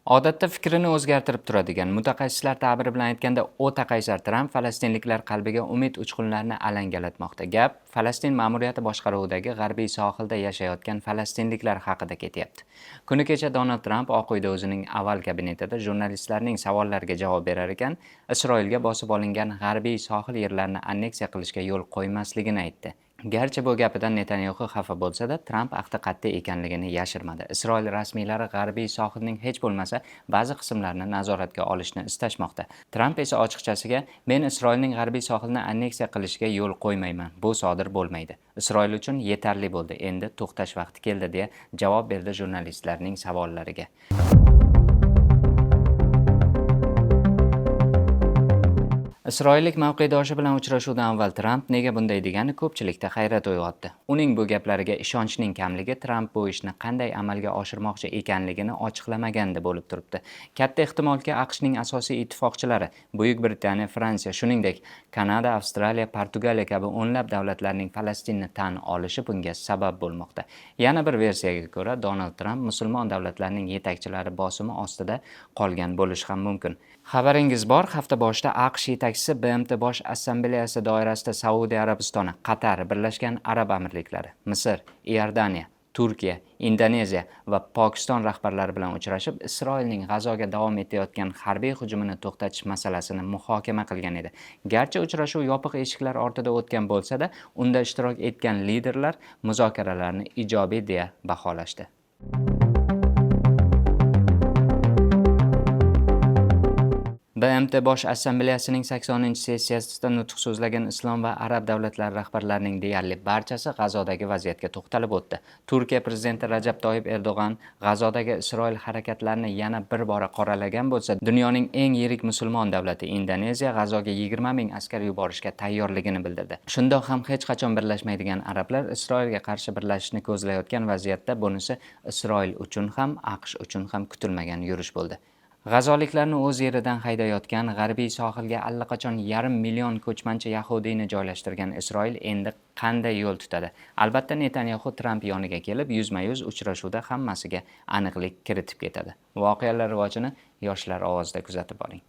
Odatda fikrini o'zgartirib turadigan, mutaxassislar ta'biri bilan aytganda o'ta qaysar Tramp falastinliklar qalbiga umid uchqunlarini alangalatmoqda. Gap Falastin ma'muriyati boshqaruvidagi g'arbiy sohilda yashayotgan falastinliklar haqida ketyapti. Kuni kecha Donald Tramp Oq uyda o'zining oval kabinetida jurnalistlarning savollariga javob berar ekan, Isroilga bosib olingan g'arbiy sohil yerlarini anneksiya qilishga yo'l qo'ymasligini aytdi. Garchi bu gapidan Netanyahu xafa bo'lsa-da, Tramp ahdi qat'iy ekanligini yashirmadi. Isroil rasmiylari g'arbiy sohilning hech bo'lmasa ba'zi qismlarini nazoratga olishni istashmoqda. Tramp esa ochiqchasiga men Isroilning g'arbiy sohilni anneksiya qilishiga yo'l qo'ymayman. Bu sodir bo'lmaydi. Isroil uchun yetarli bo'ldi. Endi to'xtash vaqti keldi deya javob berdi jurnalistlarning savollariga. Isroillik mavqedoshi bilan uchrashuvdan avval Tramp nega bunday degani ko'pchilikda hayrat uyg'otdi. Uning bu gaplariga ishonchning kamligi Tramp bu ishni qanday amalga oshirmoqchi ekanligini ochiqlamaganda bo'lib turibdi. Katta ehtimolki AQShning asosiy ittifoqchilari Buyuk Britaniya, Fransiya, shuningdek Kanada, Avstraliya, Portugaliya kabi o'nlab davlatlarning Falastinni tan olishi bunga sabab bo'lmoqda. Yana bir versiyaga ko'ra, Donald Tramp musulmon davlatlarning yetakchilari bosimi ostida qolgan bo'lishi ham mumkin. Xabaringiz bor, hafta boshida AQSh yetakchisi BMT Bosh Assambleyasi doirasida Saudiya Arabistoni, Qatar, Birlashgan Arab Amirliklari, Misr, Iordaniya, Turkiya, Indoneziya va Pokiston rahbarlari bilan uchrashib, Isroilning G'azoga davom etayotgan harbiy hujumini to'xtatish masalasini muhokama qilgan edi. Garchi uchrashuv yopiq eshiklar ortida o'tgan bo'lsa-da, unda ishtirok etgan liderlar muzokaralarni ijobiy deya baholashdi. BMT Bosh Assambleyasining 80-sessiyasida nutq so'zlagan islom va arab davlatlari rahbarlarining deyarli barchasi G'azodagi vaziyatga to'xtalib o'tdi. Turkiya prezidenti Rajab Toyyib Erdo'g'an G'azodagi Isroil harakatlarini yana bir bora qoralagan bo'lsa, dunyoning eng yirik musulmon davlati Indoneziya G'azoga 20 ming askar yuborishga tayyorligini bildirdi. Shundoq ham hech qachon birlashmaydigan arablar Isroilga qarshi birlashishni ko'zlayotgan vaziyatda bunisi Isroil uchun ham, AQSh uchun ham kutilmagan yurish bo'ldi. G'azoliklarni o'z yeridan haydayotgan, g'arbiy sohilga allaqachon 500 million ko'chmanchi yahudiyni joylashtirgan Isroil endi qanday yo'l tutadi? Albatta Netanyahu Tramp yoniga kelib, yuzma-yuz uchrashuvda hammasiga aniqlik kiritib ketadi. Voqealar rivojini yoshlar ovozida kuzatib boring.